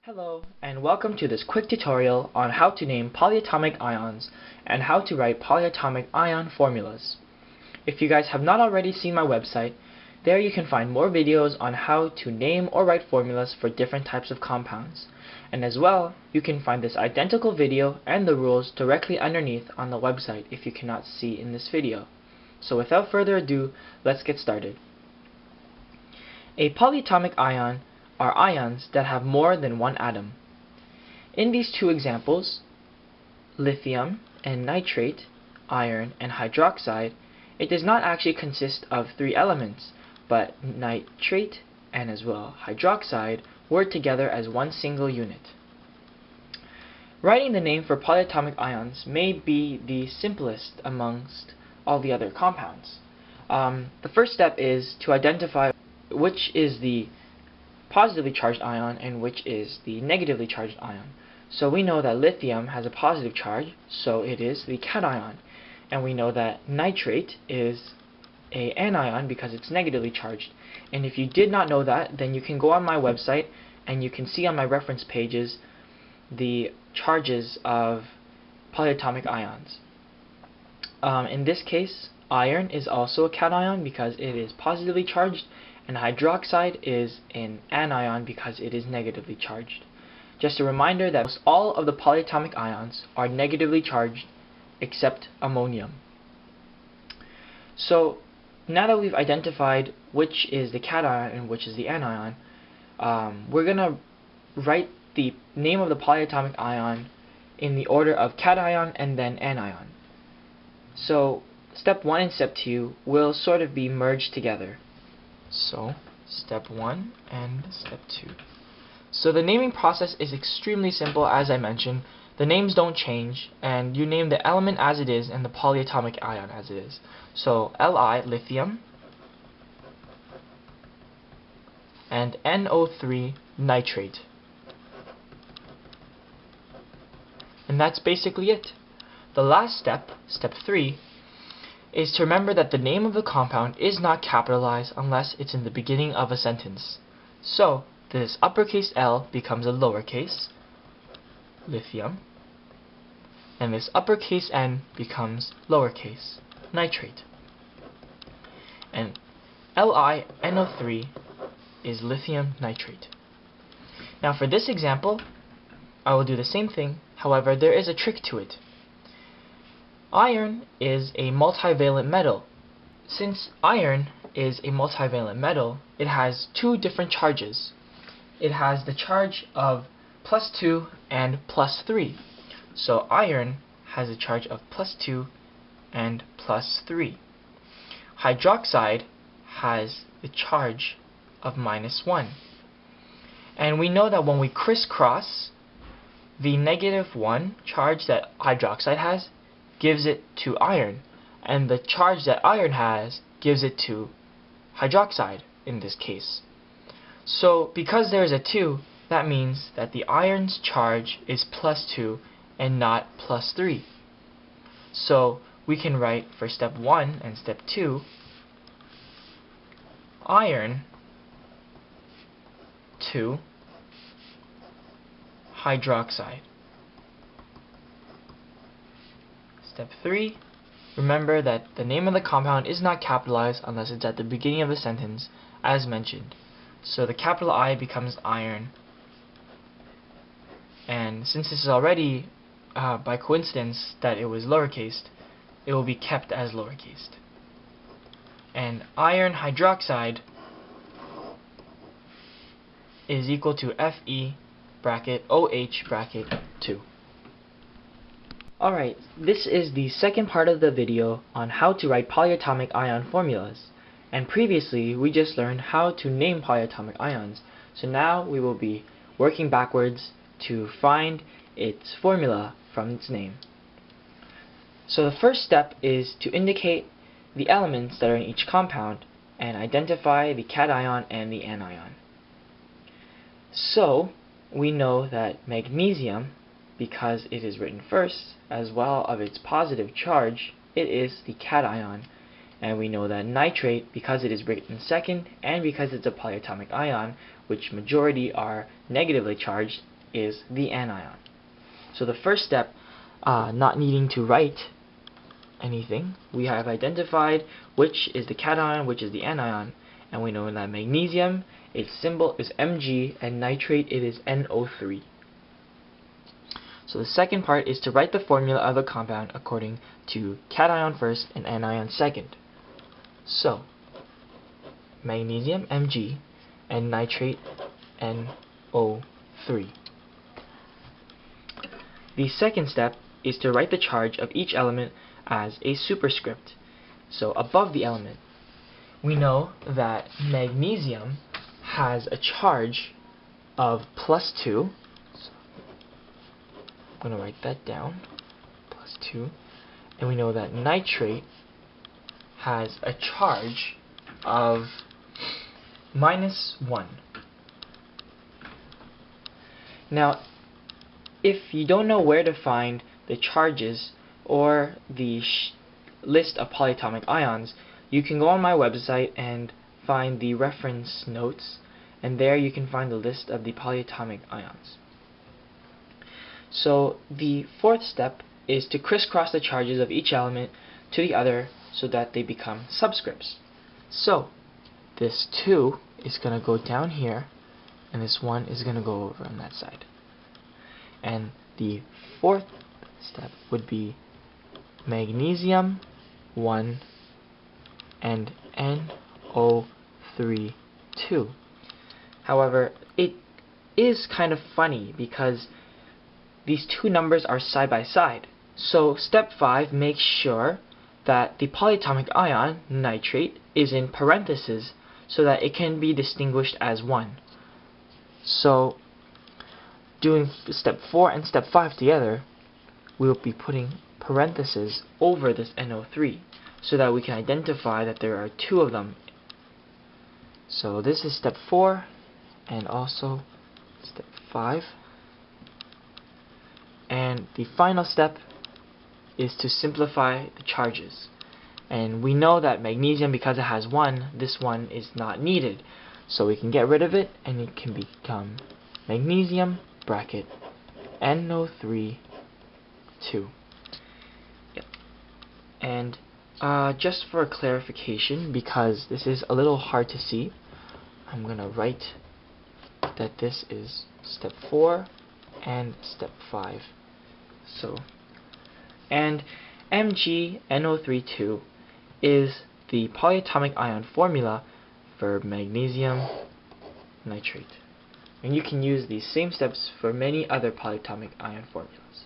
Hello, and welcome to this quick tutorial on how to name polyatomic ions and how to write polyatomic ion formulas. If you guys have not already seen my website, there you can find more videos on how to name or write formulas for different types of compounds. And as well, you can find this identical video and the rules directly underneath on the website if you cannot see in this video. So without further ado, let's get started. A polyatomic ion are ions that have more than one atom. In these two examples, lithium and nitrate, iron and hydroxide, it does not actually consist of three elements, but nitrate and as well hydroxide work together as one single unit. Writing the name for polyatomic ions may be the simplest amongst all the other compounds. The first step is to identify which is the positively charged ion and which is the negatively charged ion. So we know that lithium has a positive charge, so it is the cation, and we know that nitrate is an anion because it's negatively charged. And if you did not know that, then you can go on my website and you can see on my reference pages the charges of polyatomic ions. In this case, iron is also a cation because it is positively charged, and hydroxide is an anion because it is negatively charged. Just a reminder that most all of the polyatomic ions are negatively charged except ammonium. So now that we've identified which is the cation and which is the anion, we're going to write the name of the polyatomic ion in the order of cation and then anion. So step 1 and step 2 will sort of be merged together. So, step 1 and step 2. So the naming process is extremely simple, as I mentioned. The names don't change, and you name the element as it is and the polyatomic ion as it is. So Li, lithium, and NO3, nitrate. And that's basically it. The last step, step 3, is to remember that the name of the compound is not capitalized unless it's in the beginning of a sentence. So this uppercase L becomes a lowercase, lithium, and this uppercase N becomes lowercase, nitrate. And LiNO3 is lithium nitrate. Now for this example, I will do the same thing, however there is a trick to it. Iron is a multivalent metal. Since iron is a multivalent metal, it has two different charges. It has the charge of +2 and +3. So iron has a charge of +2 and +3. Hydroxide has the charge of -1. And we know that when we crisscross, the -1 charge that hydroxide has gives it to iron, and the charge that iron has gives it to hydroxide in this case. So because there is a 2, that means that the iron's charge is +2 and not +3. So we can write for step 1 and step 2, iron to hydroxide. Step 3, remember that the name of the compound is not capitalized unless it's at the beginning of the sentence, as mentioned. So the capital I becomes iron, and since this is already by coincidence that it was lowercase, it will be kept as lowercase. And iron hydroxide is equal to Fe bracket OH bracket 2. Alright, this is the second part of the video on how to write polyatomic ion formulas. And previously, we just learned how to name polyatomic ions. So now we will be working backwards to find its formula from its name. So the first step is to indicate the elements that are in each compound and identify the cation and the anion. So we know that magnesium, because it is written first, as well of its positive charge, it is the cation. And we know that nitrate, because it is written second, and because it's a polyatomic ion, which majority are negatively charged, is the anion. So the first step, not needing to write anything, we have identified which is the cation, which is the anion, and we know that magnesium, its symbol is Mg, and nitrate, it is NO3. So the second part is to write the formula of a compound according to cation first and anion second. So, magnesium Mg and nitrate NO3. The second step is to write the charge of each element as a superscript. So above the element, we know that magnesium has a charge of +2. So I'm going to write that down, +2. And we know that nitrate has a charge of -1. Now, if you don't know where to find the charges or the list of polyatomic ions, you can go on my website and find the reference notes, and there you can find the list of the polyatomic ions. So the fourth step is to crisscross the charges of each element to the other so that they become subscripts. So this 2 is going to go down here, and this 1 is going to go over on that side. And the fourth step would be magnesium 1 and NO3 2. However, it is kind of funny because these two numbers are side by side. So step 5 makes sure that the polyatomic ion, nitrate, is in parentheses so that it can be distinguished as 1. So doing step 4 and step 5 together, we will be putting parentheses over this NO3 so that we can identify that there are 2 of them. So this is step 4 and also step 5. And the final step is to simplify the charges. And we know that magnesium, because it has 1, this 1 is not needed. So we can get rid of it, and it can become magnesium bracket NO3 2. Yep. And just for clarification, because this is a little hard to see, I'm going to write that this is step 4 and step 5. So, and MgNO32 is the polyatomic ion formula for magnesium nitrate. And you can use these same steps for many other polyatomic ion formulas.